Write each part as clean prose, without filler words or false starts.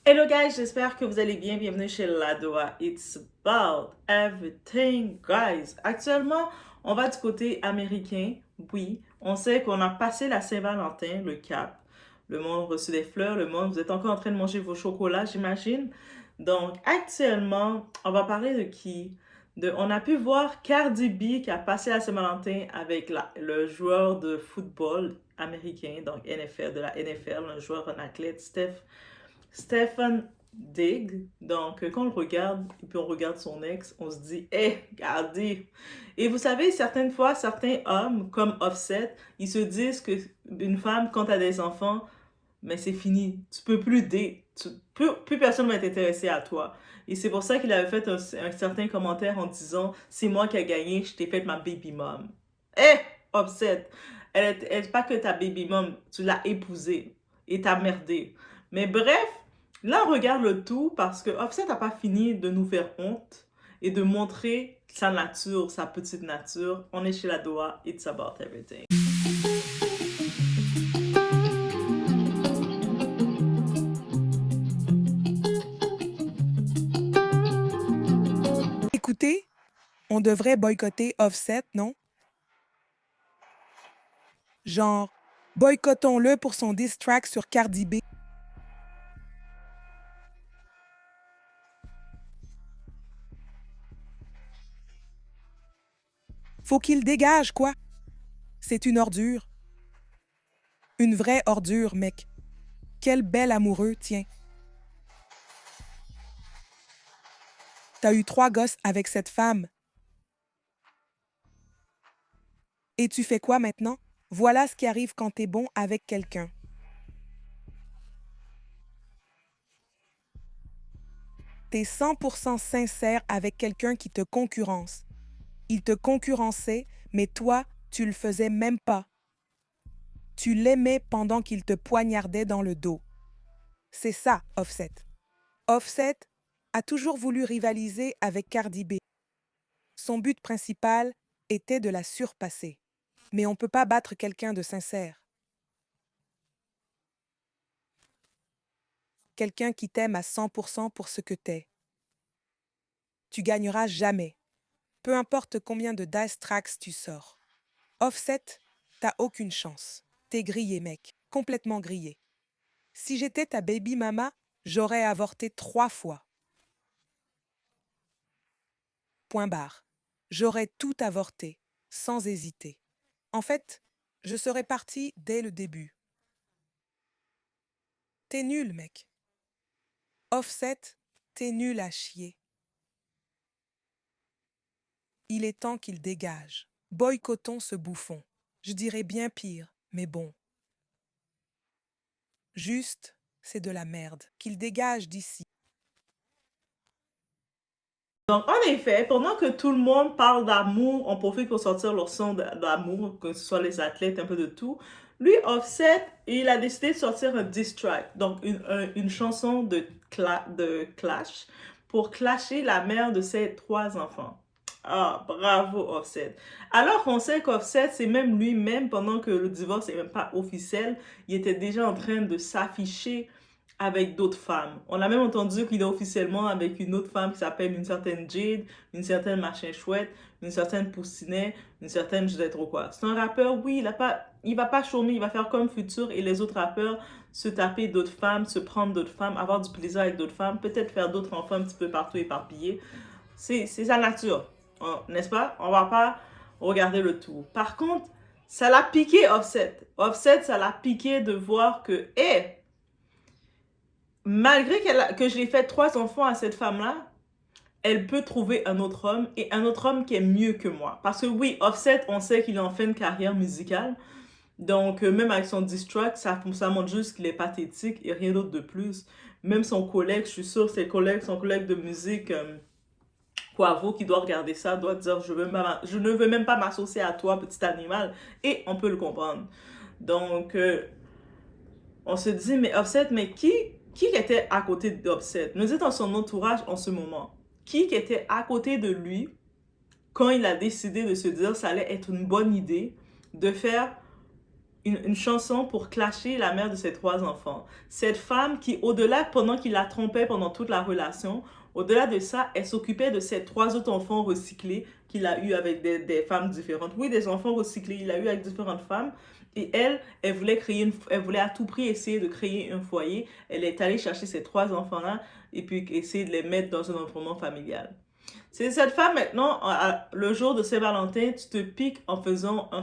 Hello guys, j'espère que vous allez bien. Bienvenue chez Ladoa. It's about everything, guys. Actuellement, on va du côté américain. Oui, on sait qu'on a passé la Saint-Valentin, le Cap. Le monde a reçu des fleurs, le monde, vous êtes encore en train de manger vos chocolats, j'imagine. Donc, actuellement, on va parler de qui? On a pu voir Cardi B qui a passé la Saint-Valentin avec le joueur de football américain, donc NFL, de la NFL, un joueur, un athlète, Stephen Digg. Donc, quand on le regarde, et puis on regarde son ex, on se dit, hé, regardez. Et vous savez, certaines fois, certains hommes, comme Offset, ils se disent que une femme, quand elle a des enfants, mais c'est fini. Tu peux plus date. Plus personne va être intéressé à toi. Et c'est pour ça qu'il avait fait un certain commentaire en disant, c'est moi qui ai gagné, je t'ai fait ma baby mom. Hé, Offset, elle est pas que ta baby mom, tu l'as épousée et t'as merdé. Mais bref, là, on regarde le tout parce que Offset n'a pas fini de nous faire honte et de montrer sa nature, sa petite nature. On est chez la Doha, it's about everything. Écoutez, on devrait boycotter Offset, non? Genre, boycottons-le pour son diss track sur Cardi B. Faut qu'il dégage, quoi. C'est une ordure. Une vraie ordure, mec. Quel bel amoureux, tiens. T'as eu 3 gosses avec cette femme. Et tu fais quoi maintenant? Voilà ce qui arrive quand t'es bon avec quelqu'un. T'es 100% sincère avec quelqu'un qui te concurrence. Il te concurrençait, mais toi, tu le faisais même pas. Tu l'aimais pendant qu'il te poignardait dans le dos. C'est ça, Offset. Offset a toujours voulu rivaliser avec Cardi B. Son but principal était de la surpasser. Mais on ne peut pas battre quelqu'un de sincère. Quelqu'un qui t'aime à 100% pour ce que t'es. Tu gagneras jamais. Peu importe combien de dice tracks tu sors. Offset, t'as aucune chance. T'es grillé, mec. Complètement grillé. Si j'étais ta baby mama, j'aurais avorté 3 fois. Point barre. J'aurais tout avorté, sans hésiter. En fait, je serais partie dès le début. T'es nul, mec. Offset, t'es nul à chier. Il est temps qu'il dégage. Boycottons ce bouffon. Je dirais bien pire, mais bon. Juste, c'est de la merde. Qu'il dégage d'ici. Donc, en effet, pendant que tout le monde parle d'amour, on profite pour sortir leur son d'amour, que ce soit les athlètes, un peu de tout. Lui, Offset, il a décidé de sortir un diss track, donc une chanson de clash, pour clasher la mère de ses 3 enfants. Ah, bravo Offset. Alors qu'on sait qu'Offset, c'est même lui-même, pendant que le divorce n'est même pas officiel, il était déjà en train de s'afficher avec d'autres femmes. On a même entendu qu'il est officiellement avec une autre femme qui s'appelle une certaine Jade, une certaine Machin Chouette, une certaine Poussinet, une certaine je sais trop quoi. C'est un rappeur, oui, il va pas chômer, il va faire comme Futur et les autres rappeurs, se taper d'autres femmes, se prendre d'autres femmes, avoir du plaisir avec d'autres femmes, peut-être faire d'autres enfants un petit peu partout éparpillés. C'est sa nature, n'est-ce pas? On va pas regarder le tout. Par contre, ça l'a piqué Offset. Offset, ça l'a piqué de voir que, hé, malgré que je l'ai fait 3 enfants à cette femme-là, elle peut trouver un autre homme et un autre homme qui est mieux que moi. Parce que oui, Offset, on sait qu'il est en fin de carrière musicale. Donc, même avec son diss track, ça montre juste qu'il est pathétique et rien d'autre de plus. Même son collègue, je suis sûre, son collègue de musique, Quavo, qui doit regarder ça, doit dire je ne veux même pas m'associer à toi, petit animal. Et on peut le comprendre. Donc, on se dit, mais Offset, mais qui était à côté d'Offset? Nous dites dans son entourage en ce moment. Qui était à côté de lui quand il a décidé de se dire que ça allait être une bonne idée de faire une chanson pour clasher la mère de ses 3 enfants. Cette femme qui, au-delà, pendant qu'il la trompait pendant toute la relation, au-delà de ça, elle s'occupait de ses 3 autres enfants recyclés qu'il a eu avec des femmes différentes. Oui, des enfants recyclés, il a eu avec différentes femmes. Et elle voulait elle voulait à tout prix essayer de créer un foyer. Elle est allée chercher ces 3 enfants-là et puis essayer de les mettre dans un environnement familial. C'est cette femme maintenant, le jour de Saint-Valentin, tu te piques en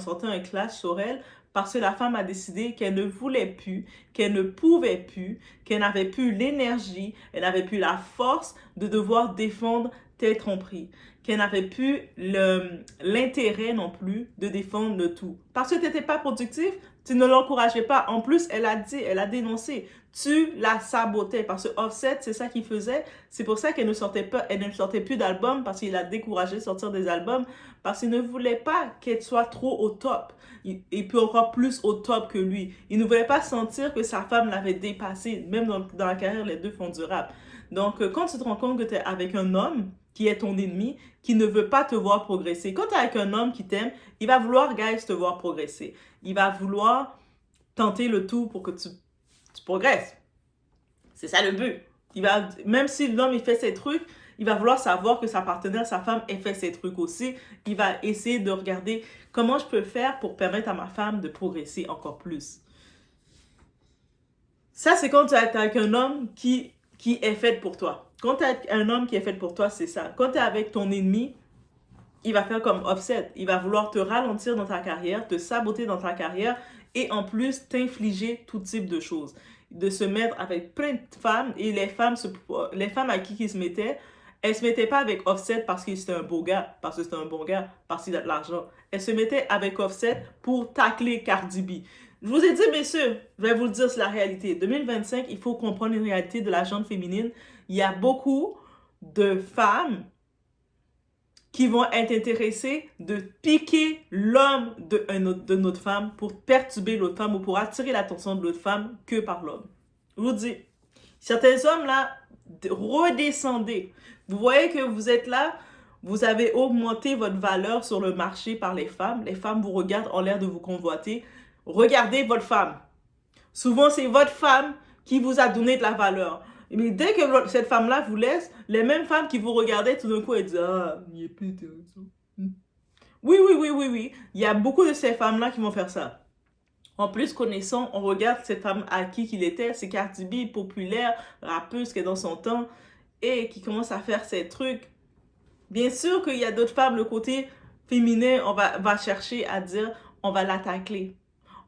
sortant un clash sur elle parce que la femme a décidé qu'elle ne voulait plus, qu'elle ne pouvait plus, qu'elle n'avait plus l'énergie, elle n'avait plus la force de devoir défendre tes tromperies, qu'elle n'avait plus l'intérêt non plus de défendre le tout. Parce que tu n'étais pas productif, tu ne l'encourageais pas. En plus, elle a dit, elle a dénoncé, tu la sabotais. Parce que Offset, c'est ça qu'il faisait. C'est pour ça qu'elle ne sortait pas, elle ne sortait plus d'albums parce qu'il a découragé de sortir des albums parce qu'il ne voulait pas qu'elle soit trop au top. Et puis encore plus au top que lui. Il ne voulait pas sentir que sa femme l'avait dépassé. Même dans la carrière, les deux font du rap. Donc, quand tu te rends compte que tu es avec un homme qui est ton ennemi, qui ne veut pas te voir progresser. Quand tu es avec un homme qui t'aime, il va vouloir, guys, te voir progresser. Il va vouloir tenter le tout pour que tu progresses. C'est ça le but. Même si l'homme il fait ses trucs, il va vouloir savoir que sa partenaire, sa femme, elle fait ses trucs aussi. Il va essayer de regarder comment je peux faire pour permettre à ma femme de progresser encore plus. Ça, c'est quand tu es avec un homme qui est fait pour toi. Quand tu es avec un homme qui est fait pour toi, c'est ça. Quand tu es avec ton ennemi, il va faire comme Offset. Il va vouloir te ralentir dans ta carrière, te saboter dans ta carrière et en plus t'infliger tout type de choses. De se mettre avec plein de femmes et les femmes à qui il se mettait, elles se mettaient pas avec Offset parce que c'était un beau gars, parce que c'était un bon gars, parce qu'il a de l'argent. Elles se mettaient avec Offset pour tacler Cardi B. Je vous ai dit, messieurs, je vais vous le dire, c'est la réalité. 2025, il faut comprendre une réalité de la gente féminine. Il y a beaucoup de femmes qui vont être intéressées de piquer l'homme de notre femme pour perturber l'autre femme ou pour attirer l'attention de l'autre femme que par l'homme. Je vous dis, certains hommes là, redescendez. Vous voyez que vous êtes là, vous avez augmenté votre valeur sur le marché par les femmes. Les femmes vous regardent en l'air de vous convoiter. Regardez votre femme. Souvent, c'est votre femme qui vous a donné de la valeur. Mais dès que cette femme-là vous laisse, les mêmes femmes qui vous regardaient, tout d'un coup, elles disent « Ah, il est plus intéressant. » Oui. Il y a beaucoup de ces femmes-là qui vont faire ça. En plus, connaissant, on regarde cette femme à qui qu'il était. C'est Cardi B, populaire, rappeuse qui est dans son temps et qui commence à faire ses trucs. Bien sûr qu'il y a d'autres femmes, le côté féminin, on va chercher à dire « On va l'attaquer. »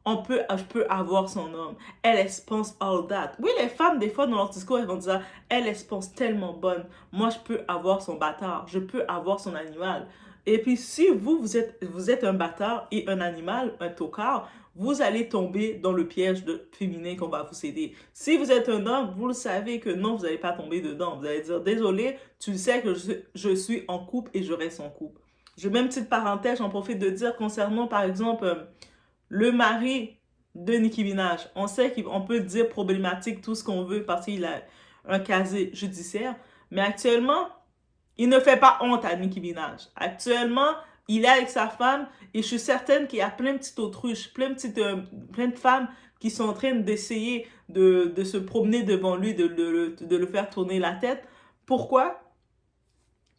Je peux avoir son homme. Elle se pense all that. Oui, les femmes, des fois, dans leur discours, elles vont dire, elle se pense tellement bonne. Moi, je peux avoir son bâtard. Je peux avoir son animal. Et puis, si vous êtes un bâtard et un animal, un tocard, vous allez tomber dans le piège féminin qu'on va vous céder. Si vous êtes un homme, vous le savez que non, vous n'allez pas tomber dedans. Vous allez dire, désolé, tu sais que je suis en couple et je reste en couple. Je mets une petite parenthèse, j'en profite de dire concernant, par exemple, le mari de Nicki Minaj. On sait qu'on peut dire problématique tout ce qu'on veut parce qu'il a un casier judiciaire, mais actuellement, il ne fait pas honte à Nicki Minaj. Actuellement, il est avec sa femme et je suis certaine qu'il y a plein de petites autruches, plein de femmes qui sont en train d'essayer de se promener devant lui, de le faire tourner la tête. Pourquoi?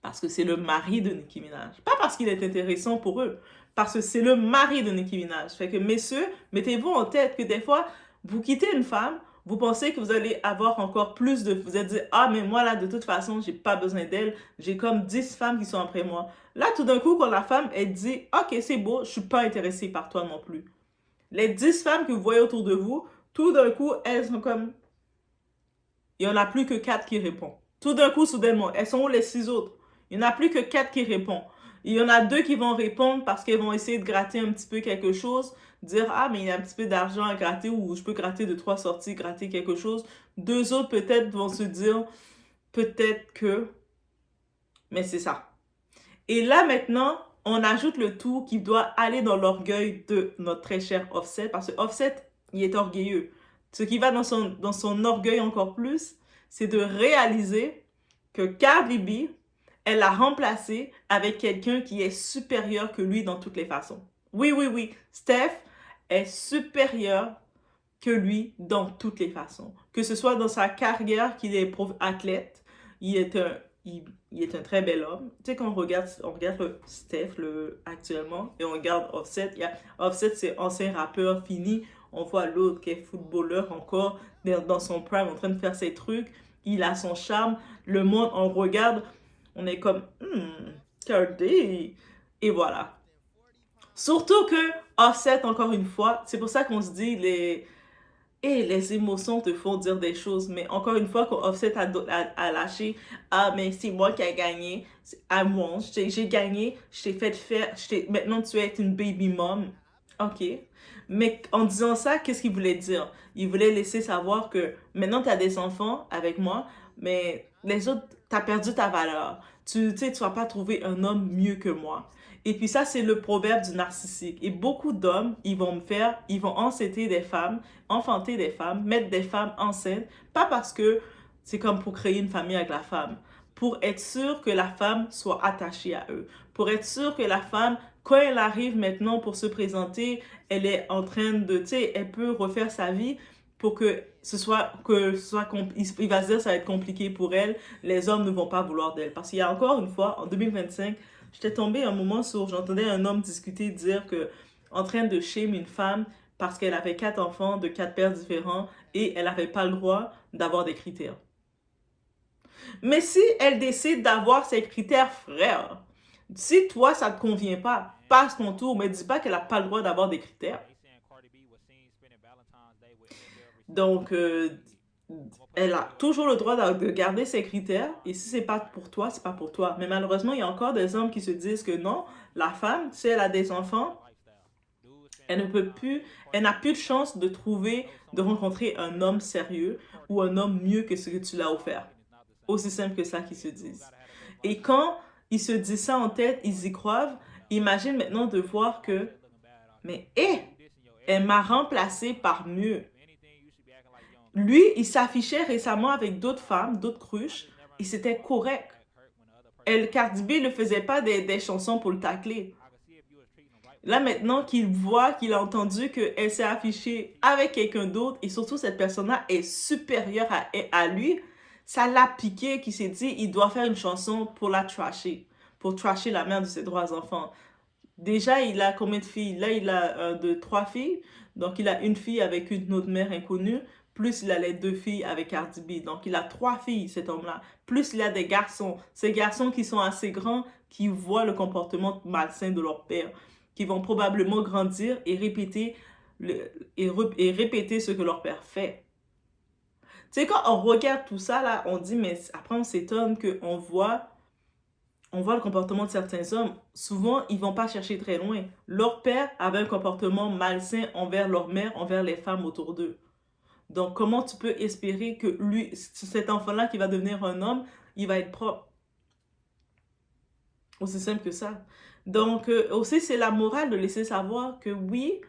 Parce que c'est le mari de Nicki Minaj. Pas parce qu'il est intéressant pour eux. Parce que c'est le mari de Nicki Minaj. Fait que, messieurs, mettez-vous en tête que des fois, vous quittez une femme, vous pensez que vous allez avoir encore plus de... Vous êtes dit, ah, mais moi, là, de toute façon, j'ai pas besoin d'elle. J'ai comme 10 femmes qui sont après moi. Là, tout d'un coup, quand la femme, elle dit, ok, c'est beau, je suis pas intéressée par toi non plus. Les 10 femmes que vous voyez autour de vous, tout d'un coup, elles sont comme... Il n'y en a plus que 4 qui répondent. Tout d'un coup, soudainement, elles sont où les 6 autres? Il n'y en a plus que 4 qui répondent. Il y en a 2 qui vont répondre parce qu'elles vont essayer de gratter un petit peu quelque chose, dire « Ah, mais il y a un petit peu d'argent à gratter ou je peux gratter de 3 sorties, gratter quelque chose. » 2 autres peut-être vont se dire « Peut-être que... » Mais c'est ça. Et là maintenant, on ajoute le tout qui doit aller dans l'orgueil de notre très cher Offset parce que Offset, il est orgueilleux. Ce qui va dans son orgueil encore plus, c'est de réaliser que Cardi B, elle l'a remplacé avec quelqu'un qui est supérieur que lui dans toutes les façons. Oui. Steph, est supérieure que lui dans toutes les façons. Que ce soit dans sa carrière, qu'il est athlète, il est un très bel homme. Tu sais, quand on regarde le Steph actuellement et on regarde Offset, Offset c'est ancien rappeur fini, on voit l'autre qui est footballeur encore dans son prime en train de faire ses trucs, il a son charme, le monde on regarde, on est comme Cardi et voilà. Surtout que Offset, encore une fois, c'est pour ça qu'on se dit les émotions te font dire des choses, mais encore une fois, quand Offset a lâché, ah, mais c'est moi qui ai gagné, à moi, j'ai gagné, je t'ai fait faire, maintenant tu es une baby mom. Ok. Mais en disant ça, qu'est-ce qu'il voulait dire? Il voulait laisser savoir que maintenant tu as des enfants avec moi, mais les autres, tu as perdu ta valeur. Tu sais, tu vas pas trouver un homme mieux que moi. Et puis ça, c'est le proverbe du narcissique. Et beaucoup d'hommes, ils vont enfanter des femmes, mettre des femmes enceintes, pas parce que c'est comme pour créer une famille avec la femme, pour être sûr que la femme soit attachée à eux, pour être sûr que la femme, quand elle arrive maintenant pour se présenter, elle est en train de, tu sais, elle peut refaire sa vie pour que il va se dire ça va être compliqué pour elle, les hommes ne vont pas vouloir d'elle. Parce qu'il y a encore une fois, en 2025, j'étais tombée un moment j'entendais un homme discuter, dire que, en train de shame une femme parce qu'elle avait 4 enfants de 4 pères différents et elle n'avait pas le droit d'avoir des critères. Mais si elle décide d'avoir ses critères, frère, si toi ça te convient pas, passe ton tour, mais dis pas qu'elle n'a pas le droit d'avoir des critères. Donc, elle a toujours le droit de garder ses critères et si c'est pas pour toi, c'est pas pour toi. Mais malheureusement, il y a encore des hommes qui se disent que non, la femme, si elle a des enfants, elle ne peut plus, elle n'a plus de chance de rencontrer un homme sérieux ou un homme mieux que ce que tu l'as offert. Aussi simple que ça qu'ils se disent. Et quand ils se disent ça en tête, ils y croient. Imagine maintenant de voir que, mais elle m'a remplacé par mieux. Lui, il s'affichait récemment avec d'autres femmes, d'autres cruches, et c'était correct. Cardi B ne faisait pas des chansons pour le tacler. Là, maintenant qu'il voit, qu'il a entendu qu'elle s'est affichée avec quelqu'un d'autre, et surtout cette personne-là est supérieure à lui, ça l'a piqué, qu'il s'est dit, il doit faire une chanson pour la trasher, pour trasher la mère de ses 3 enfants. Déjà, il a combien de filles? Là, il a 3 filles. Donc, il a une fille avec une autre mère inconnue. Plus, il a les 2 filles avec Cardi B. Donc, il a 3 filles, cet homme-là. Plus, il a des garçons. Ces garçons qui sont assez grands, qui voient le comportement malsain de leur père, qui vont probablement grandir et répéter ce que leur père fait. Tu sais, quand on regarde tout ça, là, on dit, mais après, on s'étonne qu'on voit le comportement de certains hommes. Souvent, ils vont pas chercher très loin. Leur père avait un comportement malsain envers leur mère, envers les femmes autour d'eux. Donc, comment tu peux espérer que lui, cet enfant-là qui va devenir un homme, il va être propre? Aussi simple que ça. Donc, aussi, c'est la morale de laisser savoir que oui,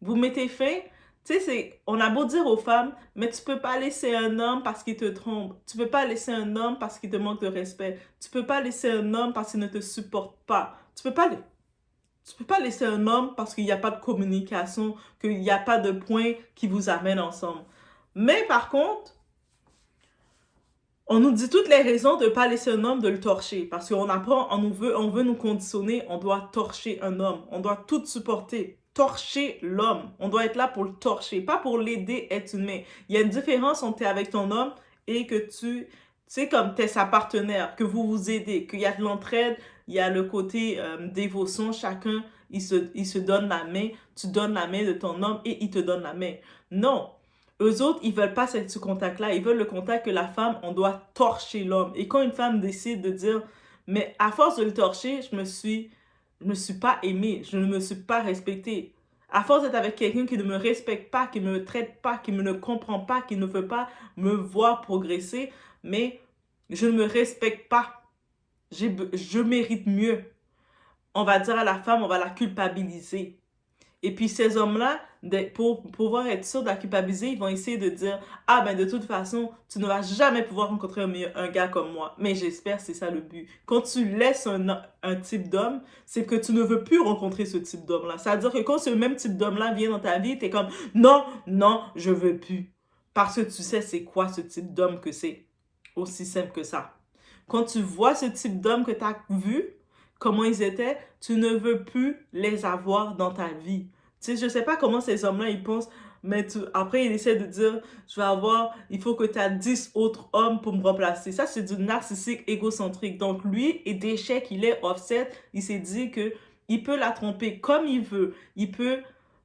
vous mettez fin. Tu sais, on a beau dire aux femmes, mais tu peux pas laisser un homme parce qu'il te trompe. Tu peux pas laisser un homme parce qu'il te manque de respect. Tu peux pas laisser un homme parce qu'il ne te supporte pas. Tu peux pas laisser un homme parce qu'il n'y a pas de communication, qu'il n'y a pas de point qui vous amène ensemble. Mais par contre, on nous dit toutes les raisons de ne pas laisser un homme, de le torcher. Parce qu'on apprend, on veut nous conditionner, on doit torcher un homme. On doit tout supporter. Torcher l'homme. On doit être là pour le torcher, pas pour l'aider à être une main. Il y a une différence entre t'es avec ton homme et que tu sais, comme t'es sa partenaire, que vous vous aidez, qu'il y a de l'entraide, il y a le côté dévotion, chacun, il se donne la main, tu donnes la main de ton homme et il te donne la main. Non. Eux autres, ils veulent pas ce contact-là. Ils veulent le contact que la femme, on doit torcher l'homme. Et quand une femme décide de dire, mais à force de le torcher, je me suis pas aimée, je ne me suis pas respectée. À force d'être avec quelqu'un qui ne me respecte pas, qui ne me traite pas, qui ne me comprend pas, qui ne veut pas me voir progresser, mais je ne me respecte pas. Je mérite mieux. On va dire à la femme, on va la culpabiliser. Et puis ces hommes-là, pour pouvoir être sûrs de la culpabiliser, ils vont essayer de dire « Ah ben de toute façon, tu ne vas jamais pouvoir rencontrer un gars comme moi. » Mais j'espère que c'est ça le but. Quand tu laisses un type d'homme, c'est que tu ne veux plus rencontrer ce type d'homme-là. C'est-à-dire que quand ce même type d'homme-là vient dans ta vie, tu es comme « Non, non, je veux plus. » Parce que tu sais c'est quoi ce type d'homme que c'est. Aussi simple que ça. Quand tu vois ce type d'homme que tu as vu, comment ils étaient, tu ne veux plus les avoir dans ta vie. Tu sais, je sais pas comment ces hommes-là, ils pensent, mais après, ils essaient de dire, il faut que tu aies 10 autres hommes pour me remplacer. Ça, c'est du narcissique égocentrique. Donc, lui, et déchet qu'il est Offset, il s'est dit que il peut la tromper comme il veut. Il peut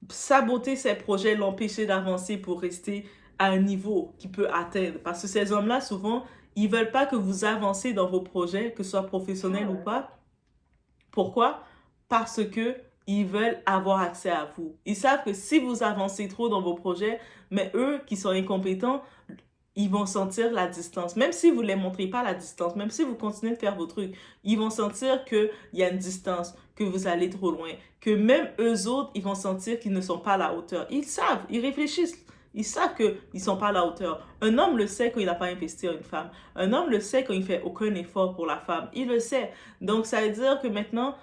saboter ses projets, l'empêcher d'avancer pour rester à un niveau qu'il peut atteindre. Parce que ces hommes-là, souvent, ils veulent pas que vous avancez dans vos projets, que ce soit professionnel ou pas. Pourquoi? Parce que ils veulent avoir accès à vous. Ils savent que si vous avancez trop dans vos projets, mais eux qui sont incompétents, ils vont sentir la distance. Même si vous ne les montrez pas la distance, même si vous continuez de faire vos trucs, ils vont sentir qu'il y a une distance, que vous allez trop loin, que même eux autres, ils vont sentir qu'ils ne sont pas à la hauteur. Ils savent, ils réfléchissent. Ils savent qu'ils ne sont pas à la hauteur. Un homme le sait quand il n'a pas investi en une femme. Un homme le sait quand il ne fait aucun effort pour la femme. Il le sait. Donc, ça veut dire que maintenant,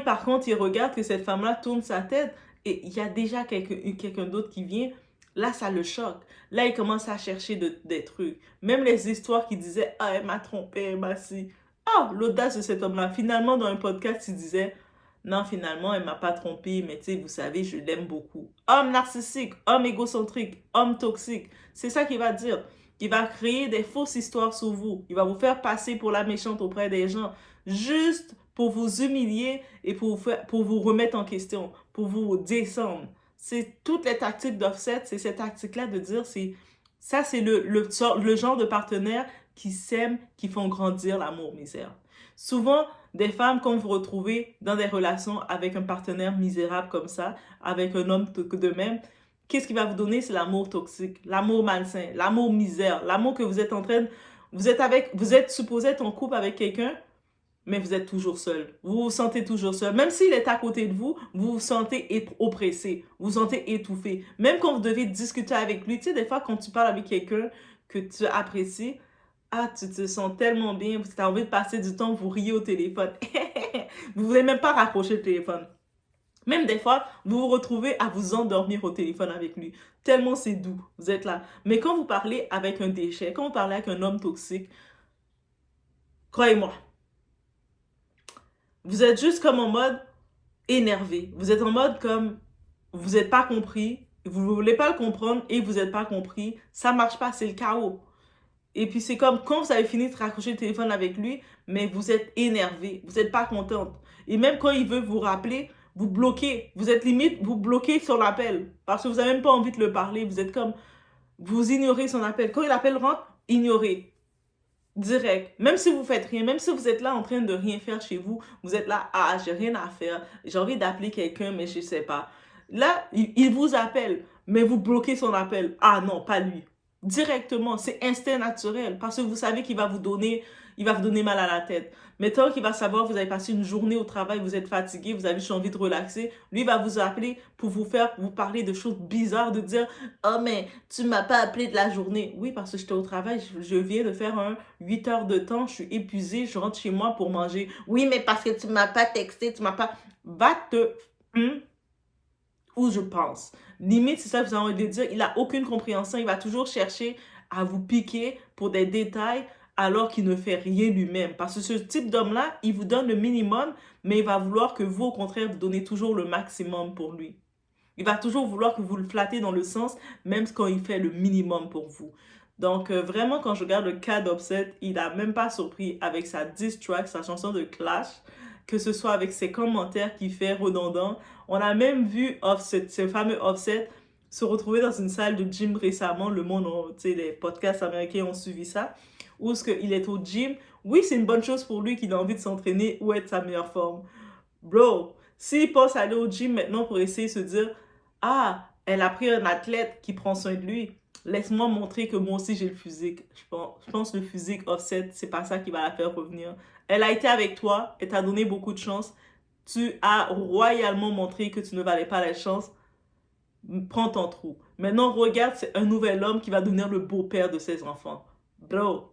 par contre, il regarde que cette femme-là tourne sa tête et il y a déjà quelqu'un d'autre qui vient, là, ça le choque. Là, il commence à chercher des trucs. Même les histoires qui disaient « Ah, elle m'a trompé, elle m'a si... » Ah, l'audace de cet homme-là. Finalement, dans un podcast, il disait « Non, finalement, elle m'a pas trompé, mais tu sais, vous savez, je l'aime beaucoup. » Homme narcissique, homme égocentrique, homme toxique. C'est ça qu'il va dire. Il va créer des fausses histoires sur vous. Il va vous faire passer pour la méchante auprès des gens. Juste pour vous humilier et pour vous remettre en question, pour vous descendre. C'est toutes les tactiques d'Offset, c'est cette tactique-là de dire, ça c'est le genre de partenaire qui s'aiment, qui font grandir l'amour-misère. Souvent, des femmes, quand vous vous retrouvez dans des relations avec un partenaire misérable comme ça, avec un homme de même, qu'est-ce qu'il va vous donner? C'est l'amour toxique, l'amour malsain, l'amour misère, l'amour que vous êtes en train de... Vous êtes supposé être en couple avec quelqu'un, mais vous êtes toujours seul. Vous vous sentez toujours seul. Même s'il est à côté de vous, vous vous sentez oppressé. Vous vous sentez étouffé. Même quand vous devez discuter avec lui, tu sais, des fois, quand tu parles avec quelqu'un que tu apprécies, ah, tu te sens tellement bien, tu as envie de passer du temps, vous riez au téléphone. Vous ne voulez même pas raccrocher le téléphone. Même des fois, vous vous retrouvez à vous endormir au téléphone avec lui. Tellement c'est doux, vous êtes là. Mais quand vous parlez avec un déchet, quand vous parlez avec un homme toxique, croyez-moi, vous êtes juste comme en mode énervé. Vous êtes en mode comme vous n'êtes pas compris, vous ne voulez pas le comprendre et vous n'êtes pas compris. Ça ne marche pas, c'est le chaos. Et puis c'est comme quand vous avez fini de raccrocher le téléphone avec lui, mais vous êtes énervé, vous n'êtes pas contente. Et même quand il veut vous rappeler, vous bloquez. Vous êtes limite, vous bloquez son appel. Parce que vous n'avez même pas envie de le parler. Vous êtes comme, vous ignorez son appel. Quand il appelle rentre, ignorez. Direct. Même si vous faites rien, même si vous êtes là en train de rien faire chez vous, vous êtes là, ah, j'ai rien à faire, j'ai envie d'appeler quelqu'un, mais je sais pas. Là, il vous appelle, mais vous bloquez son appel. Ah non, pas lui. Directement, c'est instinct naturel, parce que vous savez qu'il va vous donner, il va vous donner mal à la tête. Mais tant qu'il va savoir, vous avez passé une journée au travail, vous êtes fatigué, vous avez juste envie de relaxer, lui va vous appeler pour vous parler de choses bizarres, de dire oh, mais tu m'as pas appelé de la journée. Oui, parce que j'étais au travail, je viens de faire 8 heures de temps, je suis épuisée, je rentre chez moi pour manger. Oui, mais parce que tu m'as pas texté, tu m'as pas... Va te... où je pense. Limite, c'est ça que vous avez envie de dire, il a aucune compréhension, il va toujours chercher à vous piquer pour des détails alors qu'il ne fait rien lui-même. Parce que ce type d'homme-là, il vous donne le minimum, mais il va vouloir que vous, au contraire, vous donnez toujours le maximum pour lui. Il va toujours vouloir que vous le flattez dans le sens, même quand il fait le minimum pour vous. Donc, vraiment, quand je regarde le cas d'Offset, il n'a même pas surpris avec sa diss track, sa chanson de Clash, que ce soit avec ses commentaires qu'il fait redondants. On a même vu Offset, ce fameux Offset se retrouver dans une salle de gym récemment. Le monde, tu sais, les podcasts américains ont suivi ça. Où est-ce qu'il est au gym. Oui, c'est une bonne chose pour lui qu'il a envie de s'entraîner ou être sa meilleure forme. Bro, s'il pense aller au gym maintenant pour essayer de se dire « Ah, elle a pris un athlète qui prend soin de lui. Laisse-moi montrer que moi aussi j'ai le physique. » Je pense que le physique Offset, c'est pas ça qui va la faire revenir. Elle a été avec toi, elle t'a donné beaucoup de chance. Tu as royalement montré que tu ne valais pas la chance. Prends ton trou. Maintenant, regarde, c'est un nouvel homme qui va devenir le beau-père de ses enfants. Bro,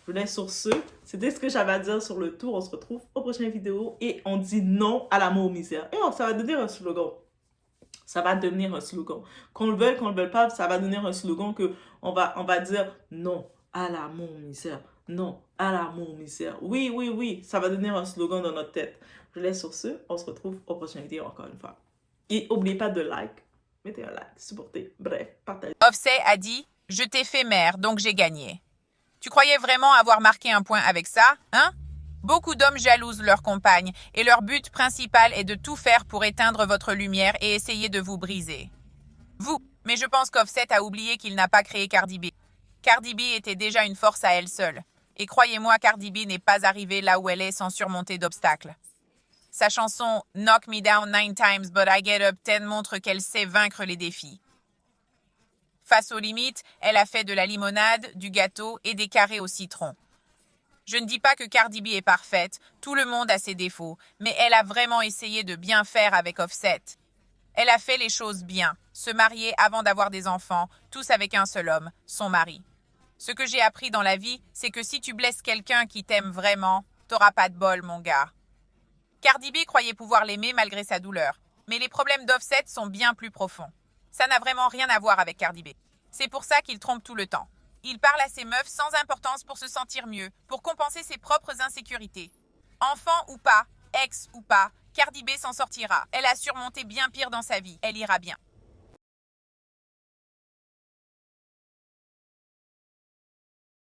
je laisse sur ce. C'était ce que j'avais à dire sur le tour. On se retrouve aux prochaines vidéos et on dit non à l'amour aux misère. Et ça va devenir un slogan. Ça va devenir un slogan. Qu'on le veuille, qu'on le veuille pas, ça va devenir un slogan que on va dire non à l'amour aux misère. Non à l'amour aux misère. Oui, oui, oui. Ça va devenir un slogan dans notre tête. Je laisse sur ce. On se retrouve aux prochaines vidéos encore une fois. Et n'oubliez pas de like. Mettez un like, supportez, bref, partagez. Offset a dit « Je t'ai fait mère, donc j'ai gagné ». Tu croyais vraiment avoir marqué un point avec ça, hein? Beaucoup d'hommes jalousent leur compagne et leur but principal est de tout faire pour éteindre votre lumière et essayer de vous briser. Mais je pense qu'Offset a oublié qu'il n'a pas créé Cardi B. Cardi B était déjà une force à elle seule. Et croyez-moi, Cardi B n'est pas arrivée là où elle est sans surmonter d'obstacles. Sa chanson « Knock me down 9 times but I get up 10 » montre qu'elle sait vaincre les défis. Face aux limites, elle a fait de la limonade, du gâteau et des carrés au citron. Je ne dis pas que Cardi B est parfaite, tout le monde a ses défauts, mais elle a vraiment essayé de bien faire avec Offset. Elle a fait les choses bien, se marier avant d'avoir des enfants, tous avec un seul homme, son mari. Ce que j'ai appris dans la vie, c'est que si tu blesses quelqu'un qui t'aime vraiment, t'auras pas de bol, mon gars. Cardi B croyait pouvoir l'aimer malgré sa douleur, mais les problèmes d'Offset sont bien plus profonds. Ça n'a vraiment rien à voir avec Cardi B. C'est pour ça qu'il trompe tout le temps. Il parle à ses meufs sans importance pour se sentir mieux, pour compenser ses propres insécurités. Enfant ou pas, ex ou pas, Cardi B s'en sortira. Elle a surmonté bien pire dans sa vie. Elle ira bien.